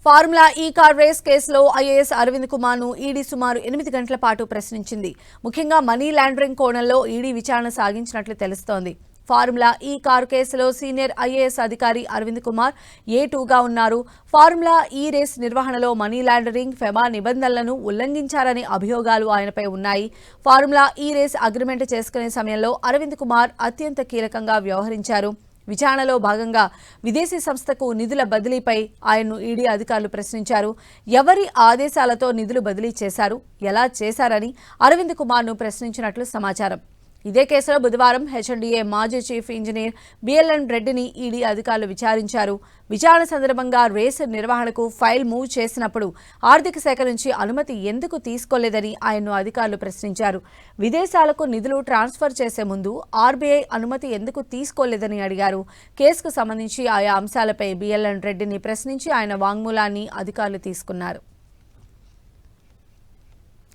Formula ఈ car race కేసులో IAS Arvind Kumar ను ఈడీ సుమారు 8 గంటల పాటు ప్రశ్నించింది. ముఖ్యంగా మనీ లాండరింగ్ కోణంలో ఈడీ విచారణ సాగించినట్లు తెలుస్తోంది. ఫార్ములా ఈ కారు కేసులో సీనియర్ ఐఏఎస్ అధికారి అరవింద్ కుమార్ A2గా ఉన్నారు. ఫార్ములా ఈ రేస్ నిర్వహణలో మనీ లాండరింగ్, ఫెమా నిబంధనలను ఉల్లంఘించారనే అభియోగాలు ఆయనపై ఉన్నాయి. ఫార్ములా ఈ రేస్ అగ్రిమెంట్ చేసుకునే సమయంలో అరవింద్ కుమార్ అత్యంత కీలకంగా వ్యవహరించారు. విచారణలో భాగంగా విదేశీ సంస్థకు నిధుల బదిలీపై ఆయన్ను ఈడీ అధికారులు ప్రశ్నించారు. ఎవరి ఆదేశాలతో నిధులు బదిలీ చేశారు, ఎలా చేశారని అరవింద్ కుమార్ను ప్రశ్నించినట్లు సమాచారం. ఇదే కేసులో బుధవారం హెచ్ఎండిఏ మాజీ చీఫ్ ఇంజనీర్ బిఎల్ఎన్ రెడ్డిని ఈడీ అధికారులు విచారించారు. విచారణ సందర్భంగా రేసు నిర్వహణకు ఫైల్ మూవ్ చేసినప్పుడు ఆర్థిక శాఖ నుంచి అనుమతి ఎందుకు తీసుకోలేదని ఆయన్ను అధికారులు ప్రశ్నించారు. విదేశాలకు నిధులు ట్రాన్స్ఫర్ చేసే ముందు ఆర్బీఐ అనుమతి ఎందుకు తీసుకోలేదని అడిగారు. కేసుకు సంబంధించి ఆయా అంశాలపై బిఎల్ఎన్ రెడ్డిని ప్రశ్నించి ఆయన వాంగ్మూలాన్ని అధికారులు తీసుకున్నారు.